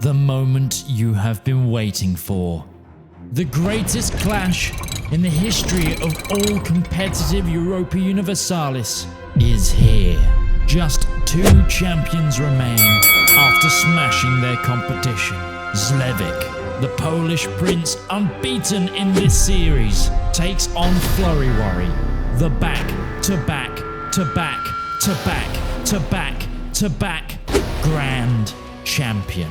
The moment you have been waiting for. The greatest clash in the history of all competitive Europa Universalis is here. Just 2 champions remain after smashing their competition. Zlewikk, the Polish prince unbeaten in this series, takes on Florryworry, the back-to-back Grand Champion.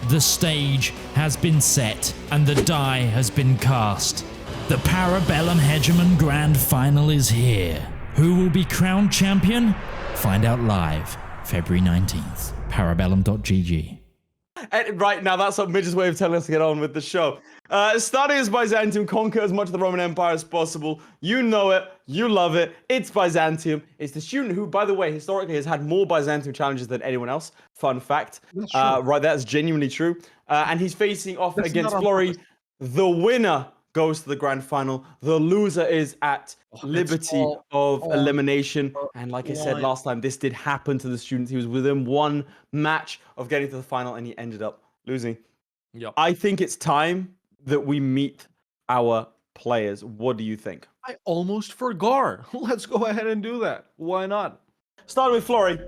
The stage has been set and the die has been cast. The Para Bellum Hegemon Grand Final is here. Who will be crowned champion? Find out live, February 19th. Parabellum.gg. Right, now that's what Midge's way of telling us to get on with the show. Study as Byzantium, conquer as much of the Roman Empire as possible. You know it, you love it. It's Byzantium. It's the student who, by the way, historically has had more Byzantium challenges than anyone else. Fun fact. Right, that's genuinely true. And he's facing off against Florry. The winner goes to the grand final. The loser is at liberty of elimination. And like I said last time, this did happen to the student. He was within 1 match of getting to the final and he ended up losing. Yep. I think it's time that we meet our players. What do you think? I almost forgot. Let's go ahead and do that. Why not? Starting with Florry.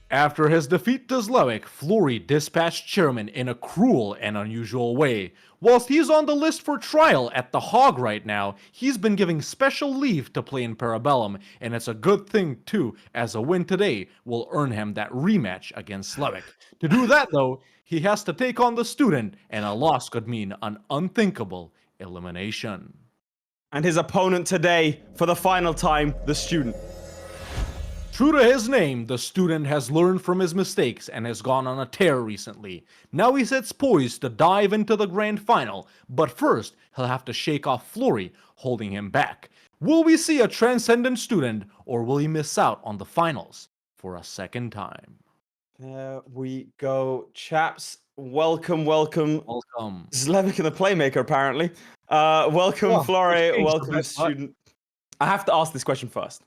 After his defeat to Zlewikk, Florry dispatched Chairman in a cruel and unusual way. Whilst he's on the list for trial at the Hog right now, he's been giving special leave to play in Para Bellum, and it's a good thing too, as a win today will earn him that rematch against Zlewikk. To do that though, he has to take on the student, and a loss could mean an unthinkable elimination. And his opponent today, for the final time, the student. True to his name, the student has learned from his mistakes and has gone on a tear recently. Now he sits poised to dive into the grand final, but first he'll have to shake off Florry, holding him back. Will we see a transcendent student, or will he miss out on the finals for a second time? There we go, chaps. Welcome. Welcome. Zlewikk and The Playmaker, apparently. Welcome, Florry. Welcome, student. I have to ask this question first.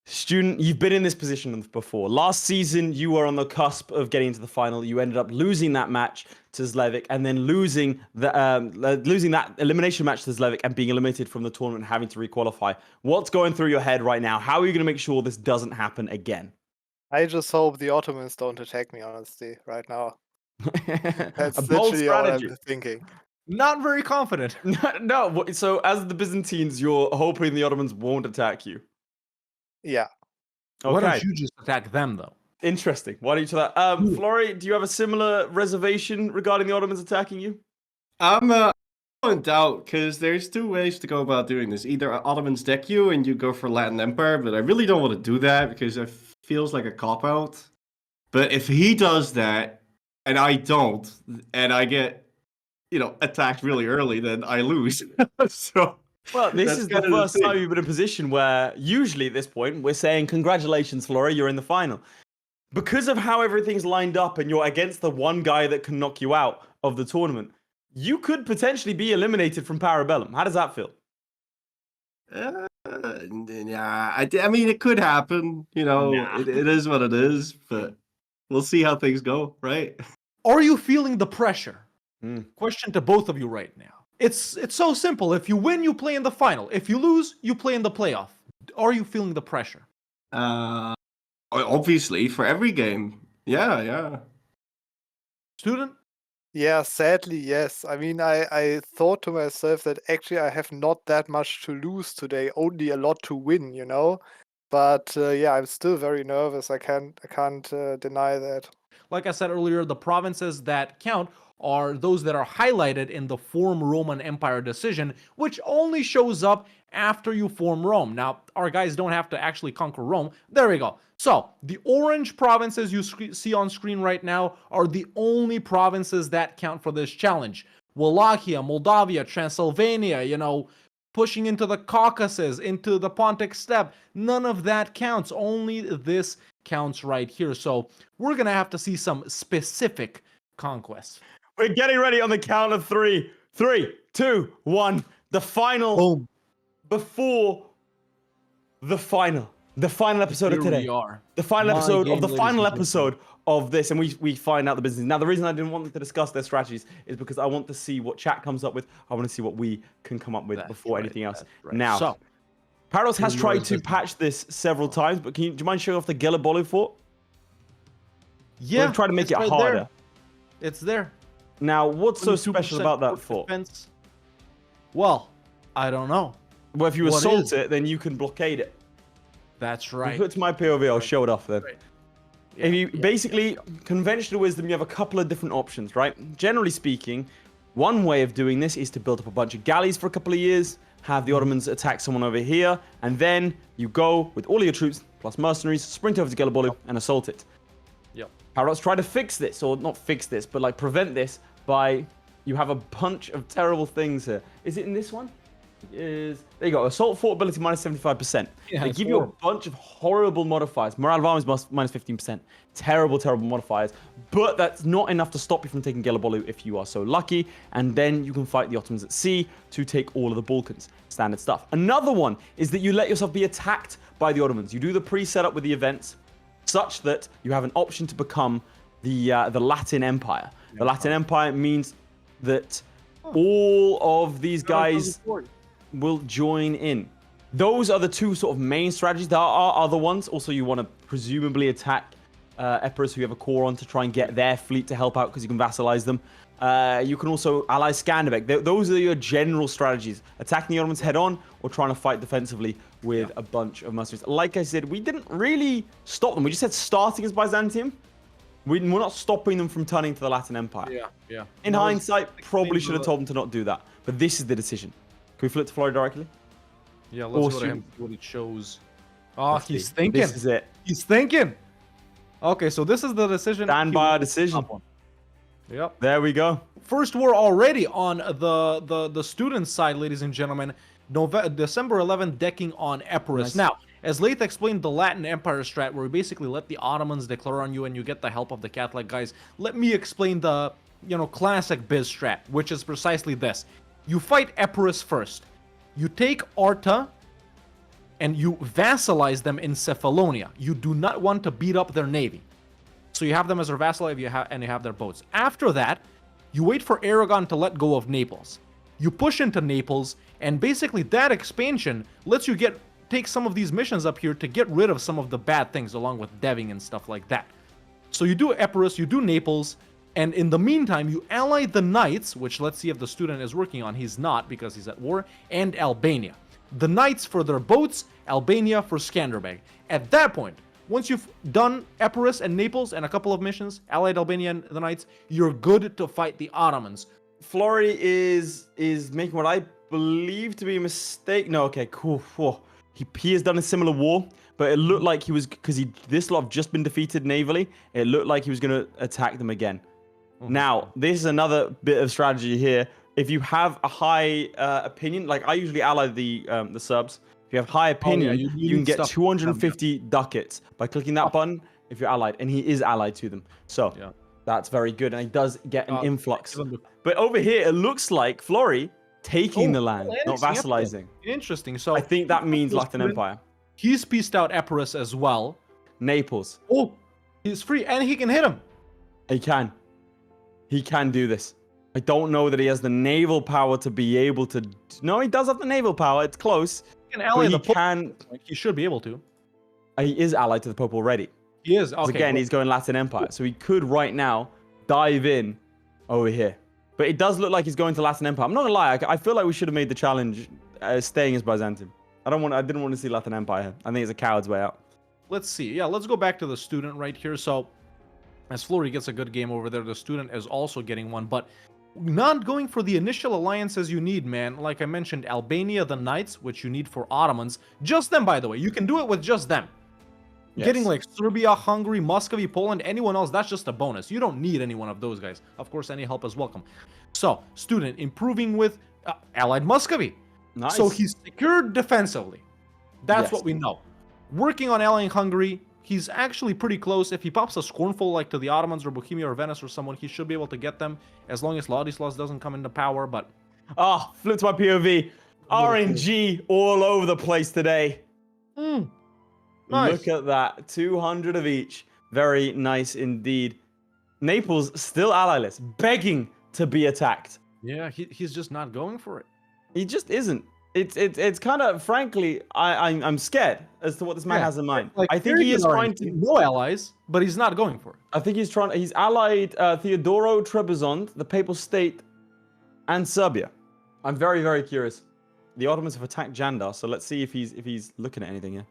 Student, you've been in this position before. Last season, you were on the cusp of getting into the final. You ended up losing that match to Zlewikk, and then losing that elimination match to Zlewikk and being eliminated from the tournament, and having to requalify. What's going through your head right now? How are you going to make sure this doesn't happen again? I just hope the Ottomans don't attack me, honestly, right now. That's A bold literally all strategy. I'm thinking. Not very confident. No, so as the Byzantines, you're hoping the Ottomans won't attack you. Yeah. Okay. Why don't you just attack them, though? Interesting. Why don't you do that? Florry, do you have a similar reservation regarding the Ottomans attacking you? I'm in doubt, because there's 2 ways to go about doing this. Either Ottomans deck you and you go for Latin Empire, but I really don't want to do that because it feels like a cop-out. But if he does that, and I don't, and I get, attacked really early, then I lose. So... Well, this is the first time you've been in a position where, usually at this point, we're saying, congratulations, Florry, you're in the final. Because of how everything's lined up and you're against the one guy that can knock you out of the tournament, you could potentially be eliminated from Para Bellum. How does that feel? Yeah, I mean, it could happen. It is what it is, but we'll see how things go, right? Are you feeling the pressure? Question to both of you right now. It's so simple. If you win, you play in the final. If you lose, you play in the playoff. Are you feeling the pressure? Obviously, for every game. Yeah. Student? Yeah, sadly, yes. I mean, I thought to myself that actually I have not that much to lose today, only a lot to win, But yeah, I'm still very nervous. I can't deny that. Like I said earlier, the provinces that count are those that are highlighted in the Form Roman Empire decision, which only shows up after you form Rome. Now, our guys don't have to actually conquer Rome. There we go. So, the orange provinces you see on screen right now are the only provinces that count for this challenge. Wallachia, Moldavia, Transylvania, pushing into the Caucasus, into the Pontic Steppe. None of that counts. Only this counts right here. So, we're going to have to see some specific conquests. We're getting ready on the count of 3. 3, 2, 1. The final. Boom. Before the final. The final episode of Here today. we are. The final My episode game, of the ladies final and gentlemen. episode of this, and we find out the business. Now, the reason I didn't want them to discuss their strategies is because I want to see what chat comes up with. I want to see what we can come up with That's before right, anything else. that's right. Now, So, Paradox has here we are tried with to this. patch this several times, but do you mind showing off the Gelabolu fort? yeah, We've tried to make it's it right harder. there. It's there. Now, what's so 22% special about that fort fort? defense. Well, I don't know. Well, if you What assault is? it, then you can blockade it. That's If you right. put it to my POV, I'll show it off then. Right. If you Yeah, basically conventional wisdom, you have a couple of different options, right? Generally speaking, one way of doing this is to build up a bunch of galleys for a couple of years, have the Ottomans attack someone over here, and then you go with all of your troops plus mercenaries, sprint over to Gelabolu and assault it. Yep. Paradox try to fix this, or not fix this, but like prevent this by you have a bunch of terrible things here. Is it in this one? There you go. Assault fort ability minus 75%. Yeah, They it's give you a horrible. bunch of horrible modifiers. Morale of armies minus 15%. Terrible, terrible modifiers. But that's not enough to stop you from taking Gelabolu if you are so lucky. And then you can fight the Ottomans at sea to take all of the Balkans. Standard stuff. Another one is that you let yourself be attacked by the Ottomans. You do the pre-setup with the events such that you have an option to become the Latin Empire. The Latin Empire means that all of these guys will join in. Those are the two sort of main strategies. There are other ones. Also, you want to presumably attack Epirus, who you have a core on, to try and get their fleet to help out because you can vassalize them. You can also ally Skanderbeg. Those are your general strategies. Attacking the Ottomans head on or trying to fight defensively with a bunch of mercenaries. Like I said, we didn't really stop them. We just said starting as Byzantium. We're not stopping them from turning to the Latin Empire. Yeah. In hindsight, probably should have told them to not do that. But this is the decision. Can we flip to Florry directly? Yeah, let's go to Awesome. him. See what it shows. Oh, Let's he's see. thinking. This is it. He's thinking. Okay, so this is the decision. Stand he by our wanted to decision. stop on. Yep. There we go. First war already on the student side, ladies and gentlemen. December 11th, decking on Epirus. Nice. Now, as Laith explained, the Latin Empire strat, where we basically let the Ottomans declare on you and you get the help of the Catholic guys. Let me explain the, classic biz strat, which is precisely this. You fight Epirus first. You take Arta and you vassalize them in Cephalonia. You do not want to beat up their navy. So you have them as their vassal and you have their boats. After that, you wait for Aragon to let go of Naples. You push into Naples, and basically that expansion lets you take some of these missions up here to get rid of some of the bad things, along with deving and stuff like that. So you do Epirus, you do Naples, and in the meantime, you ally the Knights, which let's see if the student is working on. He's not, because he's at war, and Albania. The Knights for their boats, Albania for Skanderbeg. At that point, once you've done Epirus and Naples and a couple of missions, allied Albania and the Knights, you're good to fight the Ottomans. Florry is making what I believe to be a mistake. No, okay, cool. Whoa. He has done a similar war, but it looked like he was, because this lot have just been defeated navally, it looked like he was going to attack them again. Now, this is another bit of strategy here. If you have a high opinion, like I usually ally the Serbs. If you have high opinion, you you can need get stuff 250 ducats by clicking that button if you're allied, and he is allied to them. So that's very good, and he does get an influx. But over here, it looks like Florry taking the land, not vassalizing. Interesting. So I think that means Latin Empire. He's pieced out Epirus as well. Naples. Oh, he's free, and he can hit him. He can. He can do this. I don't know that he has the naval power to be able to. No, he does have the naval power. It's close. He can ally But the he Pope. can. He should be able to. He is allied to the Pope already. He is. 'Cause Okay. again, good. he's going Latin Empire, so he could right now dive in over here. But it does look like he's going to Latin Empire. I'm not gonna lie. I feel like we should have made the challenge staying as Byzantium. I didn't want to see Latin Empire here. I think it's a coward's way out. Let's see. Yeah, let's go back to the student right here. So, as Florry gets a good game over there, the student is also getting one, but not going for the initial alliances you need, man. Like I mentioned, Albania, the Knights, which you need for Ottomans. Just them, by the way. You can do it with just them. Getting Yes. like Serbia, Hungary, Muscovy, Poland, anyone else, that's just a bonus. You don't need any one of those guys. Of course, any help is welcome. So, student improving with allied Muscovy. Nice. So he's secured defensively. That's Yes. what we know. Working on allying Hungary, he's actually pretty close. If he pops a Scornful like to the Ottomans or Bohemia or Venice or someone, he should be able to get them as long as Ladislaus doesn't come into power, but Flip to my POV. RNG all over the place today. Nice. Look at that. 200 of each. Very nice indeed. Naples still allyless, begging to be attacked. Yeah, he's just not going for it. He just isn't. It's kind of, frankly, I'm scared as to what this man has in mind. Like, I think he is trying to. No allies, but he's not going for it. I think he's trying. He's allied Theodoro Trebizond, the Papal State, and Serbia. I'm very, very curious. The Ottomans have attacked Jandar, so let's see if he's looking at anything here.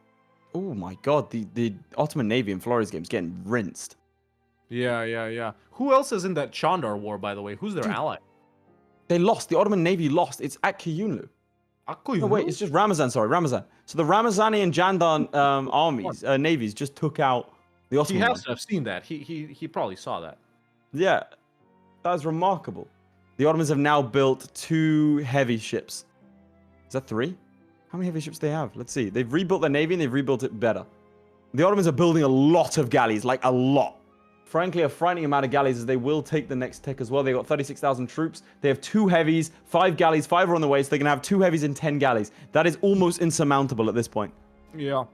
Oh my God, the Ottoman Navy in Florry's game is getting rinsed. Yeah. Who else is in that Chandar war, by the way? Who's their ally? They lost. The Ottoman Navy lost. It's at Kuyunlu. No, wait, it's just Ramazan. Sorry, Ramazan. So the Ramazani and Jandar armies, navies, just took out the Ottoman. He has to have seen that. He probably saw that. Yeah, that is remarkable. The Ottomans have now built 2 heavy ships. Is that 3? How many heavy ships do they have? Let's see. They've rebuilt their navy and they've rebuilt it better. The Ottomans are building a lot of galleys, like a lot. Frankly, a frightening amount of galleys, as they will take the next tech as well. They've got 36,000 troops. They have 2 heavies, 5 galleys, 5 are on the way, so they're going to have 2 heavies and 10 galleys. That is almost insurmountable at this point. Yeah.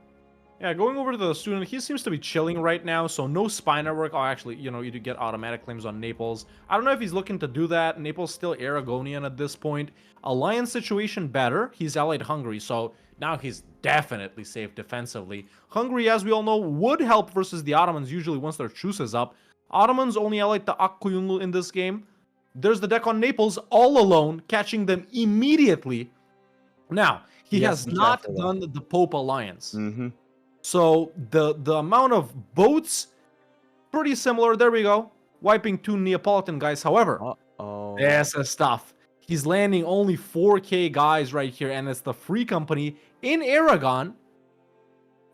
Yeah, going over to the student, he seems to be chilling right now, so no spy network. Oh, actually, you do get automatic claims on Naples. I don't know if he's looking to do that. Naples still Aragonian at this point. Alliance situation better. He's allied Hungary, so now he's definitely safe defensively. Hungary, as we all know, would help versus the Ottomans usually once their truce is up. Ottomans only allied the Akkuyunlu in this game. There's the deck on Naples all alone, catching them immediately. Now, he has not done the Pope alliance. Mm-hmm. So the amount of boats, pretty similar. There we go. Wiping 2 Neapolitan guys. However, this is stuff. He's landing only 4K guys right here, and it's the Free Company in Aragon.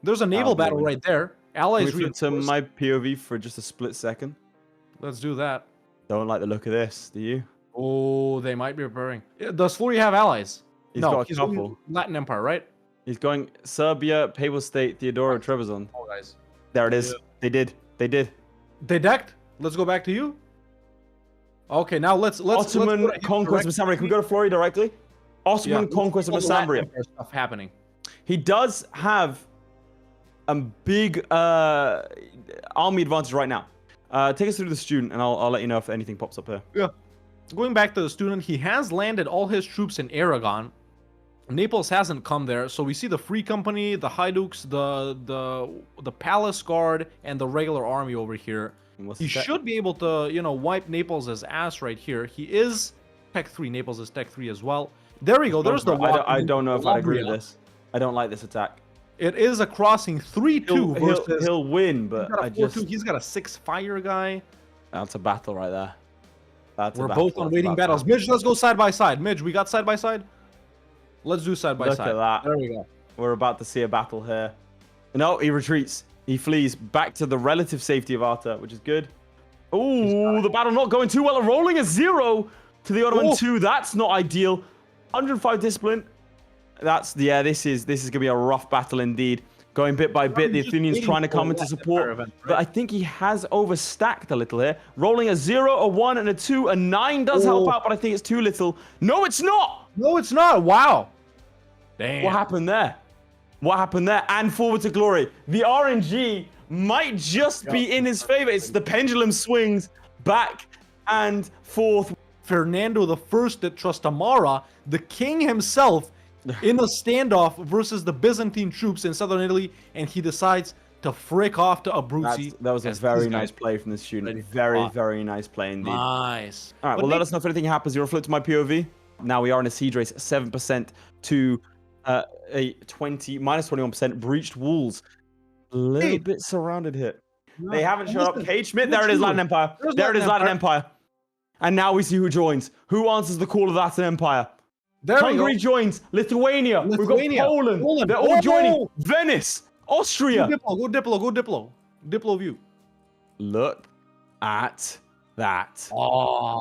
There's a naval battle right there. Allies flip to my POV for just a split second? Let's do that. Don't like the look of this, do you? Oh, they might be preparing. Does Florry have allies? He's got a couple. Going Latin Empire, right? He's going Serbia, Papal State, Theodoro Trebizond. Oh, guys. There it is. Yeah. They did. They decked? Let's go back to you. Okay, now let's Ottoman conquest of Mesambria. Can we go to Florry directly? Ottoman conquest of Mesambria. Stuff happening. He does have a big army advantage right now. Take us through the student, and I'll let you know if anything pops up here. Yeah. Going back to the student, he has landed all his troops in Aragon. Naples hasn't come there, so we see the Free Company, the Haiduks, the Palace Guard, and the regular army over here. He should be able to, wipe Naples' ass right here. He is Tech 3. Naples is Tech 3 as well. There we go. There's the I don't know if I agree with this. I don't like this attack. It is a crossing 3-2 versus... He'll win, but He's got a 6 fire guy. That's a battle right there. We're both on waiting battles. Midge, let's go side by side. Midge, we got side by side? Let's do side by side. Look at that. There we go. We're about to see a battle here. No, he retreats. He flees back to the relative safety of Arta, which is good. Oh, the battle not going too well. Rolling a 0 to the Ottoman 2. That's not ideal. 105 discipline. This is gonna be a rough battle indeed. Going bit by bit, the Athenians trying to come into support. But I think he has overstacked a little here. Rolling a 0, a 1, and a 2. A 9 does help out, but I think it's too little. No, it's not! No, it's not. Wow. Damn. What happened there? What happened there? And forward to glory. The RNG might just be in his favor. It's the pendulum swings back and forth. Fernando the First at Trastamara, the king himself, in a standoff versus the Byzantine troops in southern Italy, and he decides to frick off to Abruzzi. That was a very nice play from the student. Very nice play indeed. Nice. All right, well, let us know if anything happens. You'll flip to my POV. Now we are in a siege race, 7% to a minus 21%. Breached walls. A little bit surrounded here. They haven't showed up. Cage Schmidt, there it is, Latin Empire. There it is, Latin Empire. And now we see who joins. Who answers the call of Latin Empire? Hungary joins. Lithuania. We've got Poland. They're all joining. Venice. Austria. Go Diplo. Diplo view. Look at that. Oh.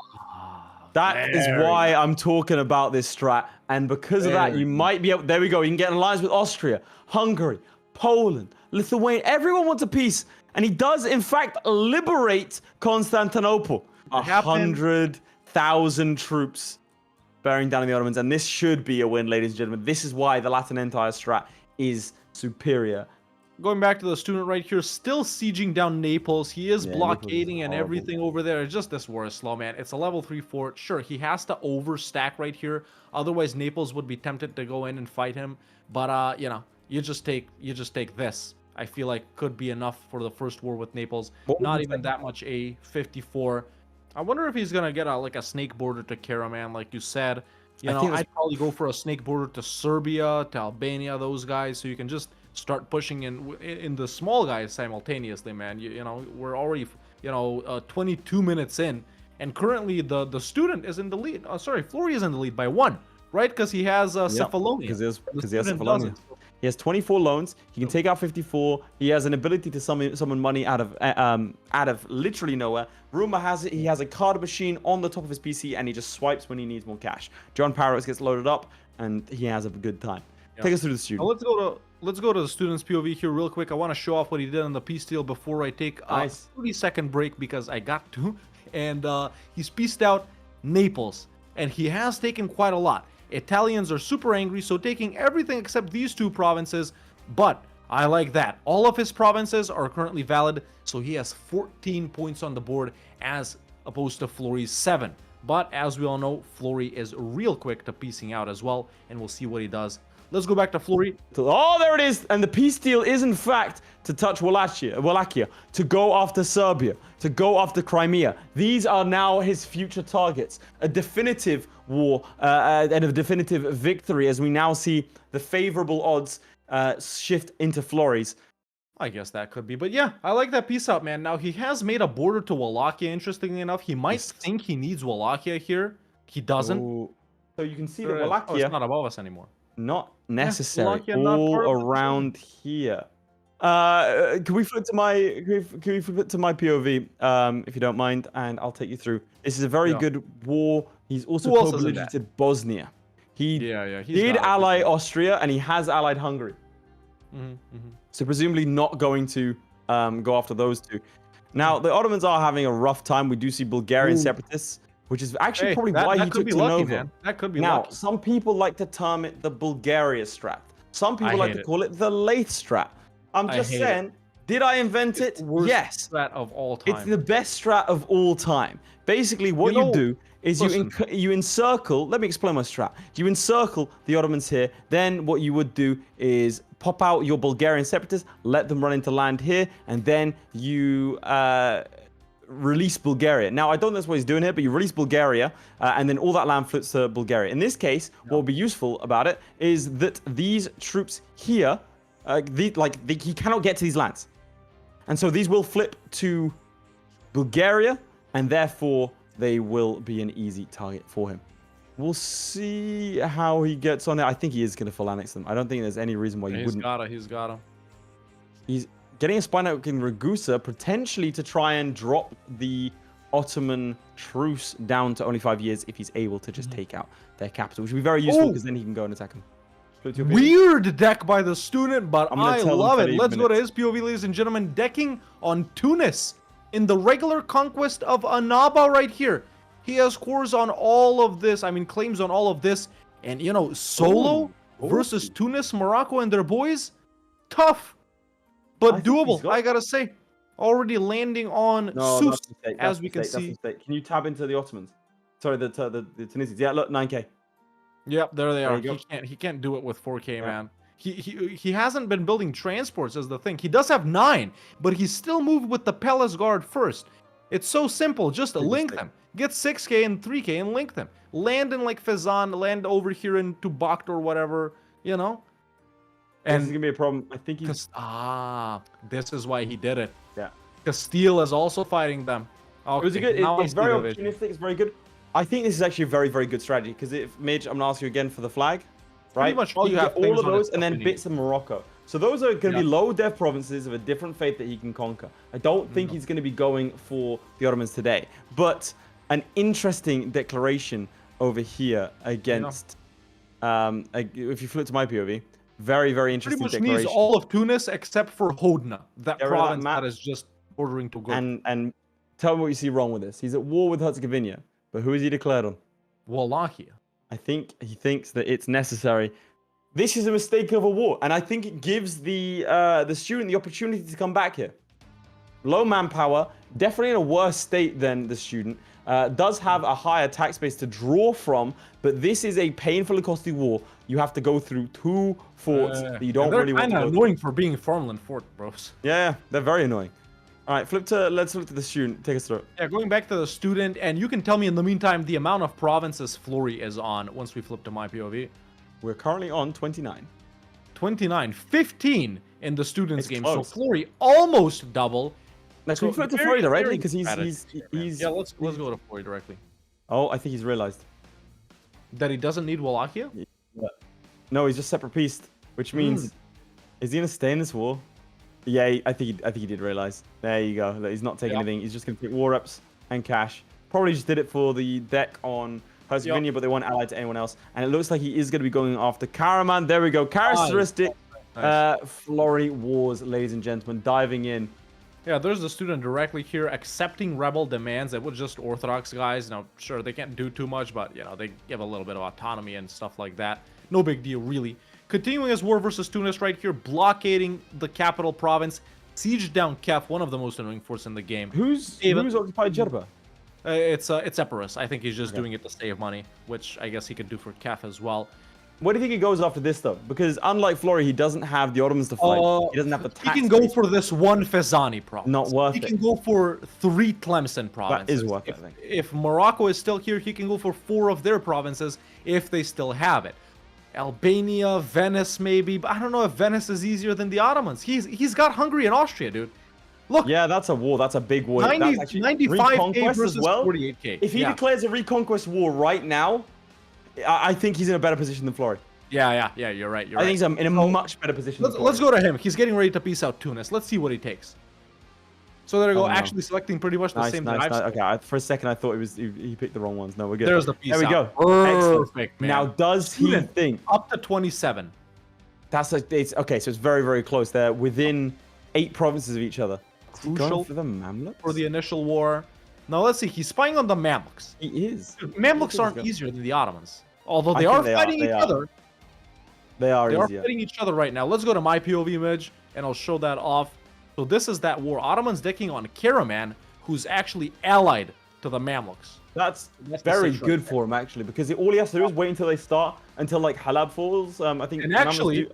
That is why I'm talking about this strat. And because of that, you might be able... There we go. You can get an alliance with Austria, Hungary, Poland, Lithuania. Everyone wants a peace. And he does, in fact, liberate Constantinople. 100,000 troops bearing down on the Ottomans. And this should be a win, ladies and gentlemen. This is why the Latin Empire strat is superior going back to the student right here, still sieging down Naples. He is Yeah, Naples is blockading and horrible. everything over there. It's just this war is slow, man. It's a level 3 fort. Sure, he has to overstack right here. Otherwise, Naples would be tempted to go in and fight him. But you know, you just take this. I feel like could be enough for the first war with Naples. What would Not you even that much. A 54. I wonder if he's gonna get like a snake border to Karaman, like you said. You know, I'd probably go for a snake border to Serbia, to Albania, those guys, so you can just start pushing in the small guys simultaneously, man. You know, we're already 22 minutes in, and currently the student is in the lead. Sorry, Florry is in the lead by 1, right? Because he has Cephalonia. Because he has student Cephalonia. doesn't. He has 24 loans. He can take out 54. He has an ability to summon money out of literally nowhere. Rumor has it he has a card machine on the top of his PC, and he just swipes when he needs more cash. John Parrots gets loaded up, and he has a good time. Yeah. Take us through the Now student. let's go to the student's POV here real quick. I want to show off what he did on the peace deal before I take a Nice. 30-second break because I got to. And he's pieced out Naples, and he has taken quite a lot. Italians are super angry, so taking everything except these 2 provinces, but I like that. All of his provinces are currently valid, so he has 14 points on the board as opposed to Florry's 7. But as we all know, Florry is real quick to piecing out as well, and we'll see what he does. Let's go back to Florry. Oh, there it is. And the peace deal is, in fact, to touch Wallachia, to go after Serbia, to go after Crimea. These are now his future targets. A definitive war and a definitive victory as we now see the favorable odds shift into Florry's. I guess that could be. But yeah, I like that piece out, man. Now, he has made a border to Wallachia, interestingly enough. He might think he needs Wallachia here. He doesn't. Ooh. So you can see that Oh, Wallachia, it's not above us anymore. not necessary, Wallachia not all part of the around here. Can we flip to my POV, if you don't mind, and I'll take you through. This is a very good war. He's also Who else is in co-belligerent Bosnia. He Yeah. did ally Austria, and he has allied Hungary. Mm-hmm. So presumably not going to go after those 2. Now, the Ottomans are having a rough time. We do see Bulgarian separatists, which is actually probably why he took Nova. That could be Now, lucky. some people like to term it the Bulgaria strat. Some people like hate to it. call it the Laith strat. I'm just hate saying, did I invent it? Worst Yes. strat of all time. It's the best strat of all time. Basically, what you, know, do is listen. you encircle. Let me explain my strat. You encircle the Ottomans here. Then what you would do is pop out your Bulgarian separatists, let them run into land here, and then you release Bulgaria. Now, I don't know that's what he's doing here, but you release Bulgaria, and then all that land flips to Bulgaria. In this case, what will be useful about it is that these troops here, he cannot get to these lands. And so these will flip to Bulgaria, and therefore they will be an easy target for him. We'll see how he gets on it. I think he is going to full annex them. I don't think there's any reason why you wouldn't. He's got him. He's getting a spy network in Ragusa, potentially to try and drop the Ottoman truce down to only 5 years if he's able to just take out their capital, which would be very useful because then he can go and attack them. Weird deck by the student, but I love it. 30 Let's go to minutes. his POV, ladies and gentlemen. Decking on Tunis in the regular conquest of Annaba right here. He has cores on all of this. I mean, claims on all of this. And, you know, solo versus Tunis, Morocco, and their boys. Tough, but doable, I gotta say. Already landing on Sus, as we can see. Can you tab into the Ottomans? Sorry, the Tunisians. Yeah, look, 9k. Yep, there they are. you He can't do it with 4K, man. He hasn't been building transports as the thing. He does have 9, but he's still moved with the Palace Guard first. It's so simple. Just link them. Get 6k and 3k and link them. Land in like Fezzan, land over here into Bakht or whatever, you know? And this is gonna be a problem. I think he's this is why he did it. Yeah. Castile is also fighting them. Okay, It was a good. now I It's see very the vision. opportunistic. It's very good. I think this is actually a very, very good strategy because if Midge, I'm gonna ask you again for the flag, right? much all you get have all things of on those it and then that we bits of Morocco. So those are going to be Yeah. low dev provinces of a different faith that he can conquer. I don't think he's going to be going for the Ottomans today, but an interesting declaration over here against. If you flip to my POV, very, very Pretty interesting much declaration. needs all of Tunis except for Hodna, that Get rid of that province map. that is just bordering to go. And tell me what you see wrong with this. He's at war with Herzegovina, but who is he declared on? Wallachia. I think he thinks that it's necessary. this is a mistake of a war, and I think it gives the student the opportunity to come back here. Low manpower, definitely in a worse state than the student. Does have a high attack space to draw from, but this is a painfully costly war. You have to go through 2 forts that you don't really want to go through. They're annoying for being farmland fort, bros. Yeah, they're very annoying. All right, let's flip to the student. Take us through it. Yeah, going back to the student, and you can tell me in the meantime the amount of provinces Florry is on once we flip to my POV. We're currently on 29. 29, 15 in the students It's game. close. So Florry almost double. Let's So flip to very, Florry directly very because he's Yeah, let's go to Florry directly. Oh, I think he's realized. That he doesn't need Wallachia? Yeah. No, he's just separate pieced, which means is he gonna stay in this war? Yeah, I think he did realize. There you go. That he's not taking anything. He's just gonna take war reps and cash. Probably just did it for the deck on Herzegovina, but they weren't allied to anyone else. And it looks like he is gonna be going after Karaman. There we go. Characteristic Florry wars, ladies and gentlemen, diving in. Yeah, there's the student directly here accepting rebel demands that were just Orthodox guys. Now, sure, they can't do too much, but, you know, they give a little bit of autonomy and stuff like that. No big deal, really. Continuing his war versus Tunis right here, blockading the capital province. Siege down Kef, one of the most annoying forts in the game. Who's occupied Jerba? It's Epirus. I think he's just doing it to save money, which I guess he could do for Kef as well. What do you think he goes after this, though? Because unlike Florry, he doesn't have the Ottomans to fight. He doesn't have the tax. He can go for this one Fezzani province. Not worth it. He can go for 3 Tlemcen provinces. That is worth it, I think. If Morocco is still here, he can go for 4 of their provinces if they still have it. Albania, Venice, maybe. But I don't know if Venice is easier than the Ottomans. He's got Hungary and Austria, dude. Look. Yeah, that's a war. That's a big war. 95k reconquest versus as well. 48k. If he declares a reconquest war right now, I think he's in a better position than Florry. Yeah, you're right. I think he's in a much better position. Let's go to him. He's getting ready to peace out Tunis. Let's see what he takes. So there we go. Actually selecting pretty much the same. Nice. Okay, for a second I thought he picked the wrong ones. No, we're good. There's the peace out. There we go. Perfect, man. Now, does he think up to 27? It's okay. So it's very, very close. They're within 8 provinces of each other. Crucial for the Mamluks? For the initial war. Now let's see. He's spying on the Mamluks. He is. Dude, Mamluks aren't easier than the Ottomans, although they are fighting each other. They are fighting each other right now. Let's go to my POV image, and I'll show that off. So this is that war. Ottomans decking on Karaman, who's actually allied to the Mamluks. That's very good for him, actually, because all he has to do is wait until they start, until, like, Halab falls. I think. And actually,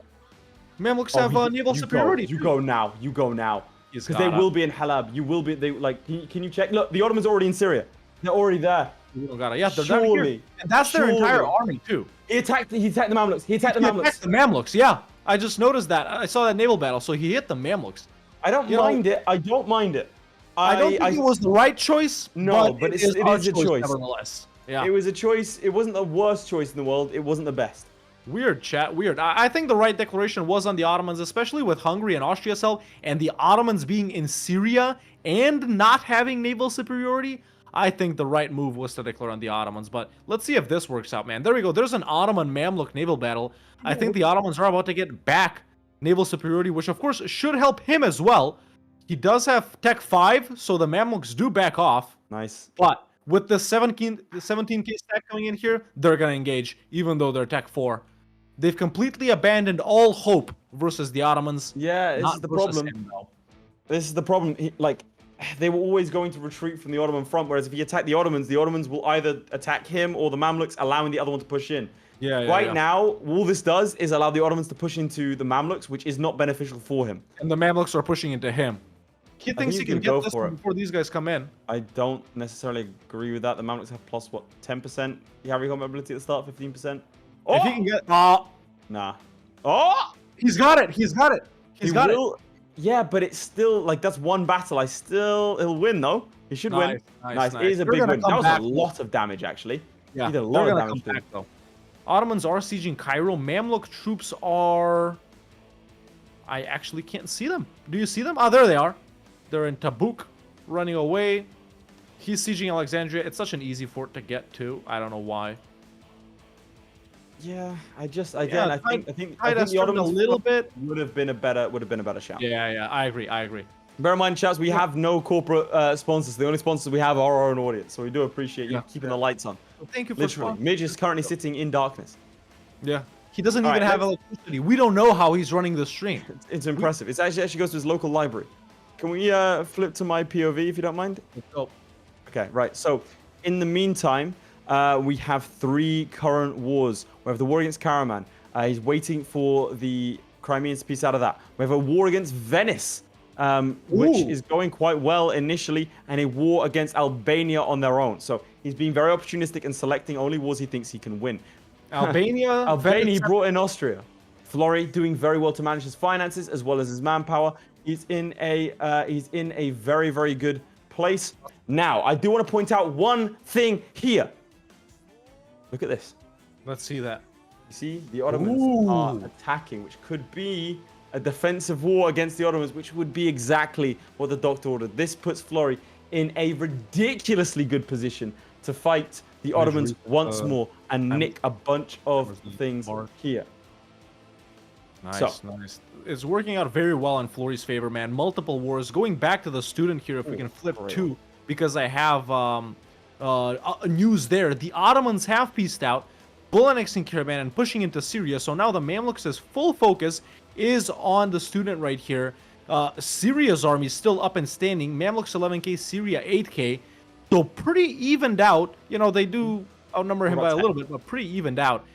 Mamluks have naval superiority. You go now. Because they will be in Halab. You will be. Can you check? Look, the Ottomans are already in Syria. They're already there. Yeah, they're down here. And that's their entire army, too. He attacked the Mamluks. He attacked the Mamluks, yeah. I just noticed that. I saw that naval battle, so he hit the Mamluks. I don't mind it. I don't mind it. I don't think it was the right choice. No, but it is a choice. Nevertheless. Yeah. It was a choice. It wasn't the worst choice in the world. It wasn't the best. Weird, chat. Weird. I think the right declaration was on the Ottomans, especially with Hungary and Austria's help, and the Ottomans being in Syria and not having naval superiority. I think the right move was to declare on the Ottomans, but let's see if this works out, man. There we go. There's an Ottoman-Mamluk naval battle. I think the Ottomans are about to get back naval superiority, which of course should help him as well. He does have Tech 5, so the Mamluks do back off. Nice. But with the 17k stack coming in here, they're going to engage, even though they're Tech 4. They've completely abandoned all hope versus the Ottomans. Yeah, this is the problem. This is the problem. They were always going to retreat from the Ottoman front, whereas if he attacked the Ottomans will either attack him or the Mamluks, allowing the other one to push in. Right now, all this does is allow the Ottomans to push into the Mamluks, which is not beneficial for him. And the Mamluks are pushing into him. He thinks he can get this before these guys come in. I don't necessarily agree with that. The Mamluks have plus, what, 10%? You have recon ability at the start, 15%? Oh! If he can get... Nah. Oh! He's got it! He's got it! He's got it! Yeah, but it's still, like, that's one battle. He'll win, though. He should win. Nice. It is a big win. That was a lot of damage, actually. Yeah, he did a lot of damage. Back, though. Ottomans are sieging Cairo. Mamluk troops are... I actually can't see them. Do you see them? Oh, there they are. They're in Tabuk, running away. He's sieging Alexandria. It's such an easy fort to get to. I don't know why. Yeah, I think the Ottomans a little bit would have been a better shout. Yeah, I agree. Bear in mind, chats, we have no corporate sponsors. The only sponsors we have are our own audience, so we do appreciate you keeping the lights on. Well, thank you for literally. Midge is currently sitting in darkness. Yeah. He doesn't All even right, have electricity. We don't know how he's running the stream. It's impressive. It actually goes to his local library. Can we flip to my POV if you don't mind? Oh, Okay, right. So, in the meantime, we have 3 current wars. We have the war against Karaman. He's waiting for the Crimeans to piece out of that. We have a war against Venice, which is going quite well initially, and a war against Albania on their own. So he's being very opportunistic and selecting only wars he thinks he can win. Albania. He brought in Austria. Florry doing very well to manage his finances as well as his manpower. He's in a very, very good place. Now, I do want to point out one thing here. Look at this. Let's see that. You see, the Ottomans are attacking, which could be a defensive war against the Ottomans, which would be exactly what the doctor ordered. This puts Florry in a ridiculously good position to fight the Ottomans once more and nick a bunch of things here. Nice, nice. It's working out very well in Florry's favor, man. Multiple wars. Going back to the student here, if we can flip to, because I have news there. The Ottomans have pieced out, bull annexing Karaman and pushing into Syria. So now the Mamluks' full focus is on the student right here. Syria's army is still up and standing. Mamluks 11k, Syria 8k. So pretty evened out. You know, they do outnumber him by a little bit, but pretty evened out.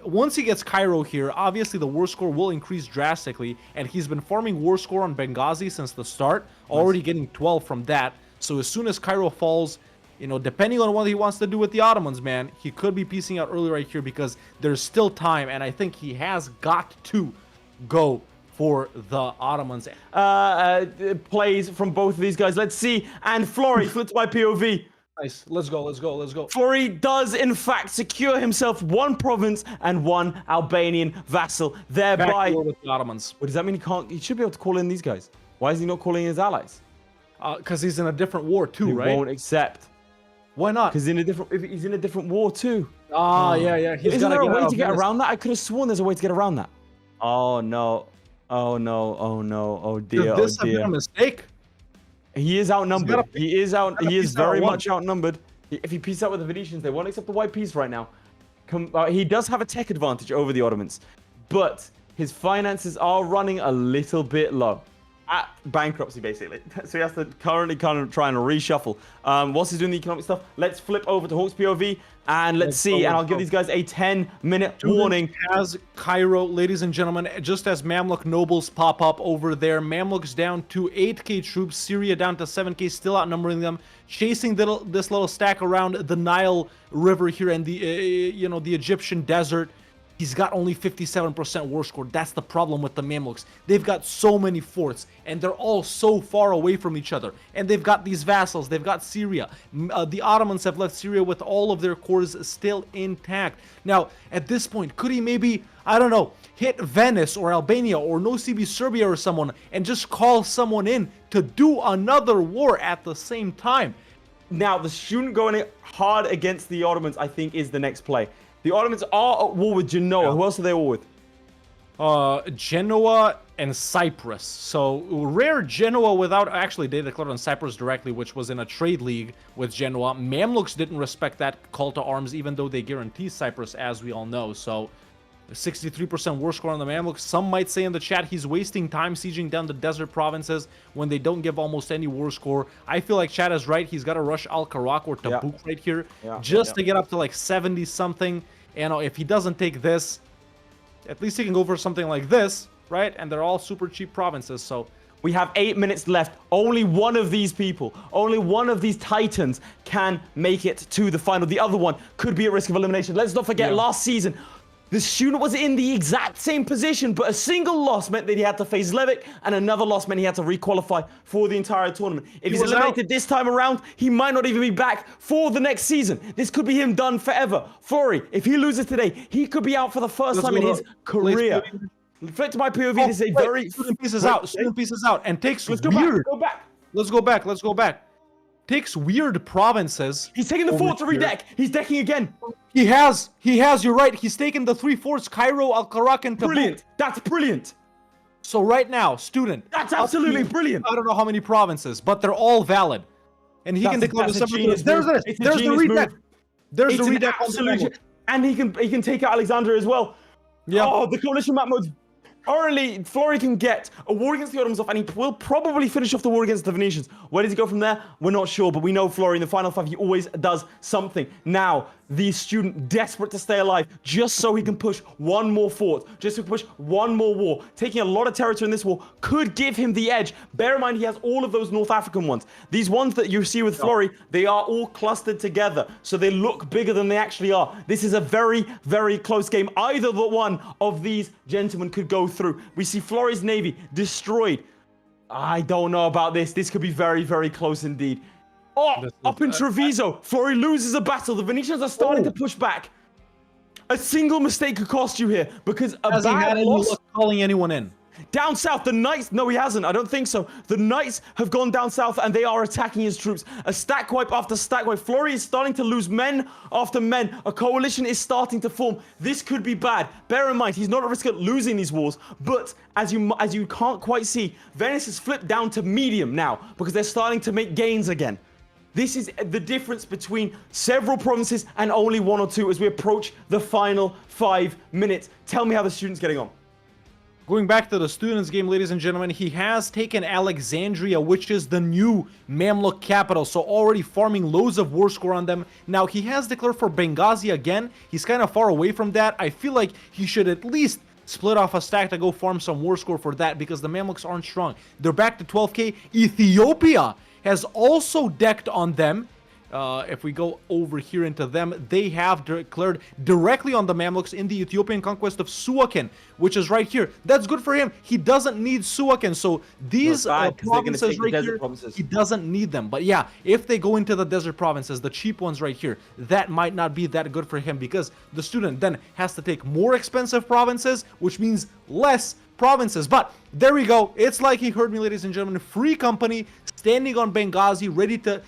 Once he gets Cairo here, obviously the war score will increase drastically, and he's been farming war score on Benghazi since the start, already getting 12 from that. So as soon as Cairo falls, you know, depending on what he wants to do with the Ottomans, man, he could be piecing out early right here because there's still time, and I think he has got to go for the Ottomans. Plays from both of these guys. Let's see. And Florry, flip to my POV. Nice. Let's go, let's go, let's go. Florry does, in fact, secure himself 1 province and 1 Albanian vassal, thereby... With the Ottomans. What does that mean? He should be able to call in these guys. Why is he not calling his allies? Because he's in a different war too, right? He won't accept. Why not? Because he's in a different war too. Yeah. Isn't there a way to get around that? I could have sworn there's a way to get around that. Oh no. Oh no. Oh no. Oh dear. Could this oh dear. have been a mistake? He is outnumbered. He is very much outnumbered. If he pieces out with the Venetians, they won't accept the white peace right now. He does have a tech advantage over the Ottomans, but his finances are running a little bit low. At bankruptcy, basically. So he has to currently kind of try and reshuffle. Whilst he's doing the economic stuff, let's flip over to Hawk's POV and let's see. And I'll give these guys a 10-minute warning. As Cairo, ladies and gentlemen, just as Mamluk nobles pop up over there, Mamluks down to 8k troops, Syria down to 7k, still outnumbering them, chasing this little stack around the Nile River here and the the Egyptian desert. He's got only 57% war score. That's the problem with the Mamluks. They've got so many forts, and they're all so far away from each other. And they've got these vassals. They've got Syria. The Ottomans have left Syria with all of their cores still intact. Now, at this point, could he maybe, I don't know, hit Venice or Albania or Nosebe Serbia or someone and just call someone in to do another war at the same time? Now, the student going hard against the Ottomans, I think, is the next play. The Ottomans are at war with Genoa. Yeah. Who else are they at war with? Genoa and Cyprus. So rare Genoa without... Actually, they declared on Cyprus directly, which was in a trade league with Genoa. Mamluks didn't respect that call to arms, even though they guarantee Cyprus, as we all know. So 63% war score on the Mamluks. Some might say in the chat he's wasting time sieging down the desert provinces when they don't give almost any war score. I feel like chat is right. He's got to rush Al-Karak or Tabuk right here just to get up to like 70 something. And if he doesn't take this, at least he can go for something like this, right? And they're all super cheap provinces, so... We have 8 minutes left. Only one of these people, only one of these titans can make it to the final. The other one could be at risk of elimination. Let's not forget last season, the student was in the exact same position, but a single loss meant that he had to face Zlewikk, and another loss meant he had to requalify for the entire tournament. If he's eliminated this time around, he might not even be back for the next season. This could be him done forever. Florry, if he loses today, he could be out for the first time in his career. Flip to my POV. This is a very... Student pieces out. Student pieces out and takes Let's weird... go back. Let's go back. Let's go back. Takes weird provinces. He's taking the fort to redeck. He's decking again. He has. You're right. He's taken the 3 forts, Cairo, Al-Karak, and Tabuk. Brilliant. That's brilliant. So right now, student. That's absolutely brilliant. I don't know how many provinces, but they're all valid. And he can declare the separate. There's the redeck. There's the redeck. And he can take out Alexandria as well. Yeah. Oh, the coalition map mode. Currently, Florry can get a war against the Ottomans off, and he will probably finish off the war against the Venetians. Where does he go from there? We're not sure, but we know Florry in the final 5, he always does something. Now, the student desperate to stay alive, just so he can push one more fort, just to push one more war. Taking a lot of territory in this war could give him the edge. Bear in mind, he has all of those North African ones. These ones that you see with Florry, they are all clustered together, so they look bigger than they actually are. This is a very, very close game. Either the one of these gentlemen could go through. We see Florry's navy destroyed. I don't know about this. This could be very, very close indeed. Oh, up in Treviso, Florry loses a battle. The Venetians are starting to push back. A single mistake could cost you here because a Has he had bad any loss. luck calling anyone in? Down south, the Knights, no he hasn't, I don't think so. The Knights have gone down south and they are attacking his troops. A stack wipe after stack wipe. Florry is starting to lose men after men. A coalition is starting to form. This could be bad. Bear in mind, he's not at risk of losing these wars, but as you can't quite see, Venice has flipped down to medium now because they're starting to make gains again. This is the difference between several provinces and only one or two as we approach the final 5 minutes. Tell me how the student's getting on. Going back to the students game, ladies and gentlemen, he has taken Alexandria, which is the new Mamluk capital, so already farming loads of war score on them. Now, he has declared for Benghazi again. He's kind of far away from that. I feel like he should at least split off a stack to go farm some war score for that because the Mamluks aren't strong. They're back to 12k. Ethiopia has also decked on them. If we go over here into them, they have declared directly on the Mamluks in the Ethiopian conquest of Suakin, which is right here. That's good for him. He doesn't need Suakin, so these provinces right here, he doesn't need them. But yeah, if they go into the desert provinces, the cheap ones right here, that might not be that good for him because the student then has to take more expensive provinces, which means less provinces. But there we go. It's like he heard me, ladies and gentlemen. Free company standing on Benghazi, ready to,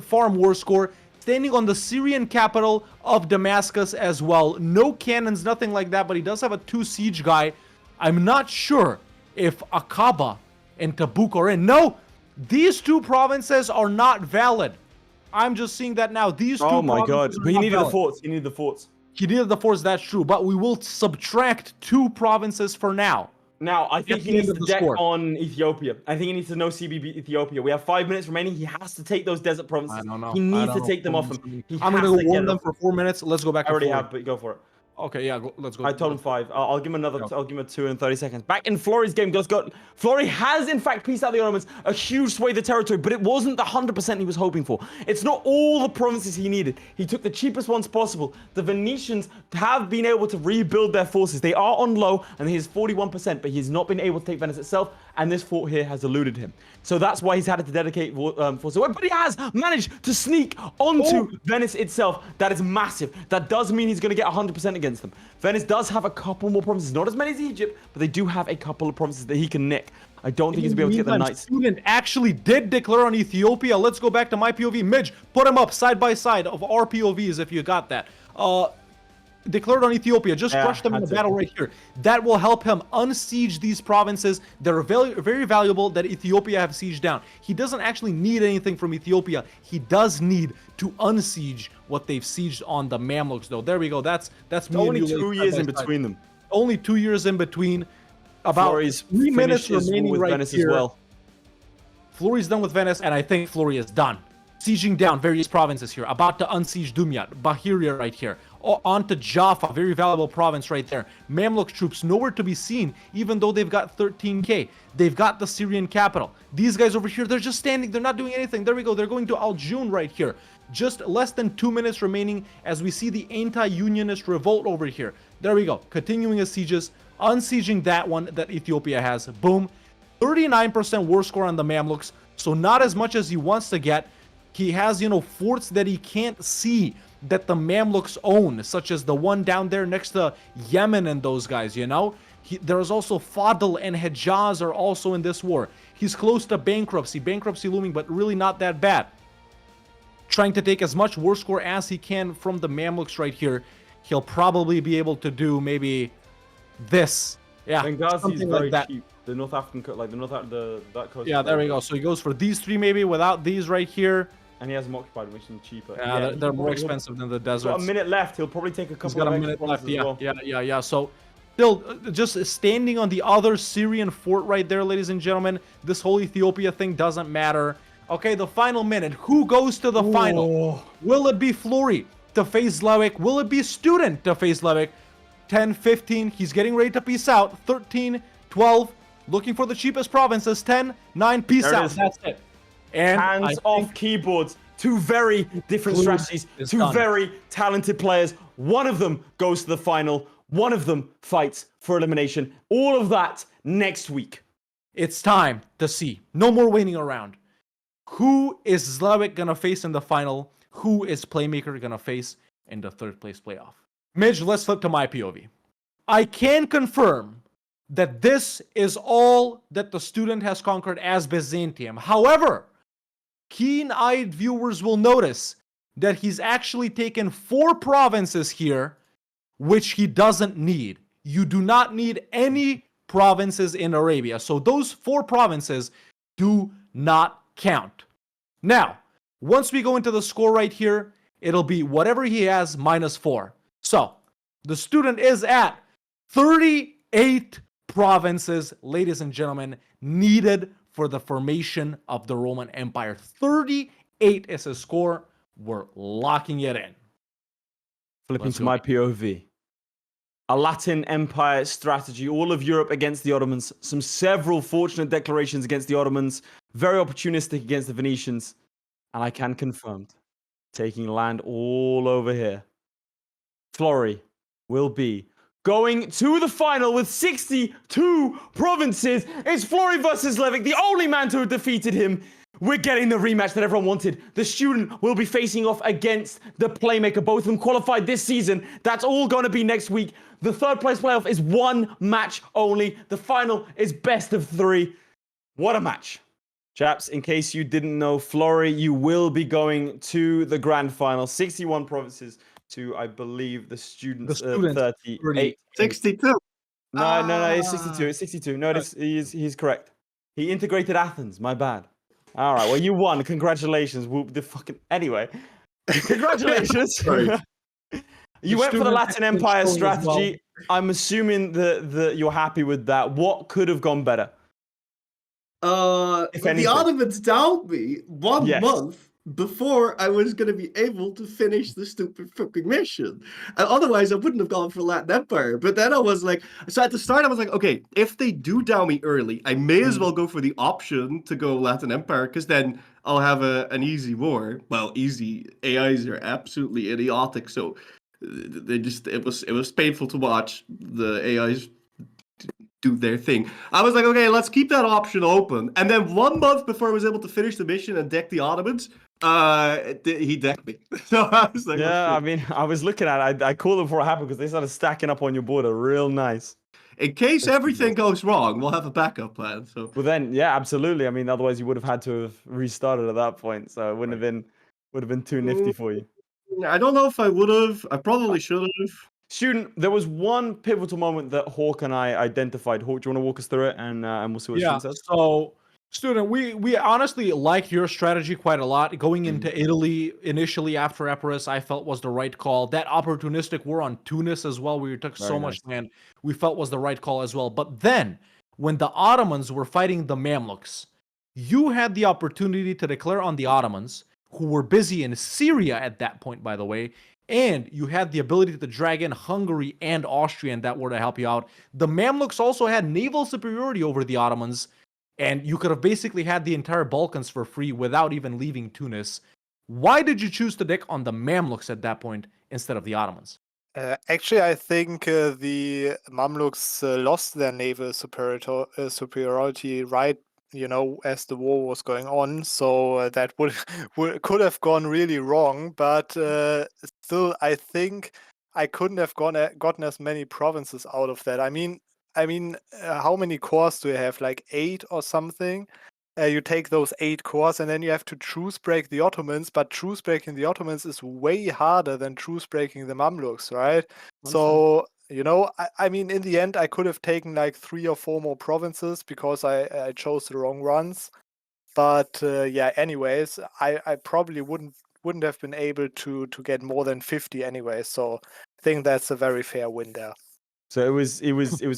farm war score. Standing on the Syrian capital of Damascus as well. No cannons, nothing like that, but he does have a 2 siege guy. I'm not sure if Aqaba and Tabuk are in. No, these 2 provinces are not valid. I'm just seeing that now. These 2 Oh my god, provinces but he are not needed the valid. forts. He needed the forts. He needed the force, that's true, but we will subtract 2 provinces for now. Now, I think At he the needs end to of the deck score. on Ethiopia. I think he needs to know CBB Ethiopia. We have 5 minutes remaining. He has to take those desert provinces. I don't know. He needs to take them off him. I'm going to warn them for 4 minutes. Let's go back I to already 4. have, but go for it. Okay, yeah, let's go. I told him 5. I'll give him another. I'll give him a 2 in 30 seconds. Back in Florry's game, Florry has in fact pieced out the Ottomans a huge swathe of territory, but it wasn't the 100% he was hoping for. It's not all the provinces he needed. He took the cheapest ones possible. The Venetians have been able to rebuild their forces. They are on low, and he has 41%, but he's not been able to take Venice itself, and this fort here has eluded him. So that's why he's had to dedicate forces away. But he has managed to sneak onto Venice itself. That is massive. That does mean he's going to get 100% against them. Venice does have a couple more provinces, not as many as Egypt, but they do have a couple of provinces that he can nick. I don't think he's going to be able to get the Knights. Student actually did declare on Ethiopia. Let's go back to my POV. Midge, put him up side by side of our POVs if you got that. Declared on Ethiopia, just crush them in the battle right here. That will help him unsiege these provinces that are very, very valuable that Ethiopia have sieged down. He doesn't actually need anything from Ethiopia. He does need to unsiege what they've sieged on the Mamluks, though. There we go. That's me. Only 2 years in between them. Only 2 years in between. About Florry's 3 minutes finished his war remaining with right Venice here. as well. Florry's done with Venice, and I think Florry is done. Sieging down various provinces here. About to unsiege Dumyat. Bahiriya right here. On to Jaffa, very valuable province right there. Mamluk troops nowhere to be seen, even though they've got 13k. They've got the Syrian capital. These guys over here, they're just standing. They're not doing anything. There we go. They're going to Al-Jun right here. Just less than 2 minutes remaining as we see the anti-unionist revolt over here. There we go. Continuing his sieges. Unsieging that one that Ethiopia has. Boom. 39% war score on the Mamluks. So not as much as he wants to get. He has, forts that he can't see that the Mamluks own, such as the one down there next to Yemen and those guys, There's also Fadl and Hejaz are also in this war. He's close to bankruptcy looming, but really not that bad. Trying to take as much war score as he can from the Mamluks right here. He'll probably be able to do maybe this. Yeah, Benghazi is something very like that. cheap. The North African, that coast. Yeah, there we go. So he goes for these 3 maybe without these right here. And he has them occupied, which is cheaper. Yeah, they're more he'll- expensive than the He's got deserts. a minute left. He'll probably take a couple He's got of a extra minute left. provinces as Yeah, well. yeah. So, still, just standing on the other Syrian fort right there, ladies and gentlemen. This whole Ethiopia thing doesn't matter. Okay, the final minute. Who goes to the final? Will it be Florry to face Zlewikk? Will it be Student to face Zlewikk? 10, 15. He's getting ready to peace out. 13, 12. Looking for the cheapest provinces. 10, 9. Peace There it out. is. That's it. And Hands off keyboards. Two very different Clues strategies. is Two done. very talented players. One of them goes to the final. One of them fights for elimination. All of that next week. it's time to see. No more waiting around. Who is Zlewikk gonna face in the final? Who is Playmaker gonna face in the third place playoff? Midge, let's flip to my POV. I can confirm that this is all that the student has conquered as Byzantium. However, keen-eyed viewers will notice that he's actually taken 4 provinces here, which he doesn't need. You do not need any provinces in Arabia. So those 4 provinces do not count. Now, once we go into the score right here, it'll be whatever he has minus 4. So, the student is at 38 provinces, ladies and gentlemen, needed for the formation of the Roman Empire. 38 is his score. We're locking it in. Flipping Let's to go. my POV. A Latin Empire strategy, all of Europe against the Ottomans, several fortunate declarations against the Ottomans, very opportunistic against the Venetians, and I can confirm, taking land all over here. Florry will be going to the final with 62 provinces. It's Florry versus Zlewikk, the only man to have defeated him. We're getting the rematch that everyone wanted. The student will be facing off against the Playmaker. Both of them qualified this season. That's all going to be next week. The third place playoff is 1 match only. The final is best of 3. What a match. Chaps, in case you didn't know, Florry, you will be going to the grand final. 61 provinces to, I believe, the students, 38. 62. No, it's 62. It's 62. No, he's correct. He integrated Athens. My bad. All right, well, you won. Congratulations. Whoop the fucking... Anyway, congratulations. You went for the Latin Empire strategy. I'm assuming that you're happy with that. What could have gone better? The anything. Ottomans downed me 1 Yes. month before I was going to be able to finish the stupid fucking mission. And otherwise, I wouldn't have gone for Latin Empire. But then I was like, so at the start, I was like, okay, if they do down me early, I may as well go for the option to go Latin Empire, because then I'll have an easy war. Well, easy. AIs are absolutely idiotic. So they just, it was painful to watch the AIs do their thing. I was like, okay, let's keep that option open. And then 1 month before I was able to finish the mission and deck the Ottomans, he decked me. So I was like, Yeah, I mean, I was looking at it. I called them before it happened because they started stacking up on your border real nice. in case everything goes wrong, we'll have a backup plan. So Well, then, yeah, absolutely. I mean, otherwise you would have had to have restarted at that point. So it wouldn't have been too nifty for you. I don't know if I would have. I probably should have. Student, there was one pivotal moment that Hawk and I identified. Hawk, do you want to walk us through it and we'll see what Yeah, Student says? so student, we honestly liked your strategy quite a lot. Going into Italy initially after Epirus, I felt was the right call. That opportunistic war on Tunis as well, where you took so Very much nice. land, we felt was the right call as well. But then, when the Ottomans were fighting the Mamluks, you had the opportunity to declare on the Ottomans, who were busy in Syria at that point, by the way, and you had the ability to drag in Hungary and Austria, and that were to help you out. The Mamluks also had naval superiority over the Ottomans, and you could have basically had the entire Balkans for free without even leaving Tunis. Why did you choose to deck on the Mamluks at that point instead of the Ottomans? Actually, I think the Mamluks lost their naval superiority right, as the war was going on. So that could have gone really wrong. But still, I think I couldn't have gotten as many provinces out of that. I mean, how many cores do you have? Like 8 or something? You take those 8 cores and then you have to truce break the Ottomans, but truce breaking the Ottomans is way harder than truce breaking the Mamluks, right? So, I mean, in the end, I could have taken like 3 or 4 more provinces because I chose the wrong ones. But yeah, anyways, I probably wouldn't have been able to get more than 50 anyway. So I think that's a very fair win there. So it was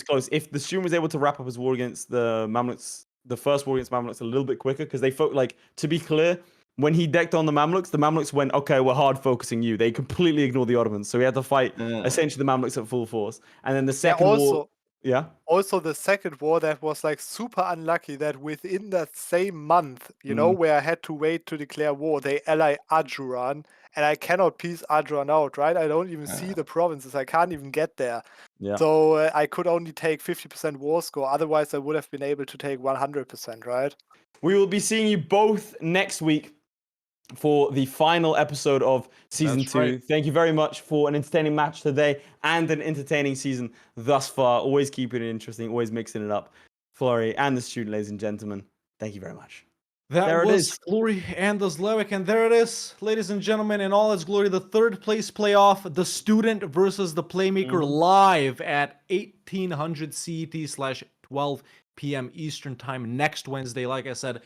close. If the student was able to wrap up his war against the Mamluks, the first war against Mamluks, a little bit quicker, because they felt like, to be clear, when he decked on the Mamluks went, okay, we're hard focusing you. They completely ignored the Ottomans, so we had to fight essentially the Mamluks at full force. And then the second war, yeah. Also, the second war that was like super unlucky that within that same month, you know, where I had to wait to declare war, they ally Ajuran, and I cannot piece Ajuran out, right? I don't even see the provinces. I can't even get there. Yeah. So I could only take 50% war score. Otherwise, I would have been able to take 100%, right? We will be seeing you both next week for the final episode of season 2. Right. Thank you very much for an entertaining match today and an entertaining season thus far. Always keeping it interesting, always mixing it up. Florry and the student, ladies and gentlemen, thank you very much. That was Florry and the Zlewikk, and there it is, ladies and gentlemen, in all its glory, the third place playoff, the student versus the playmaker, live at 1800 CET /12 p.m. Eastern time next Wednesday. Like I said,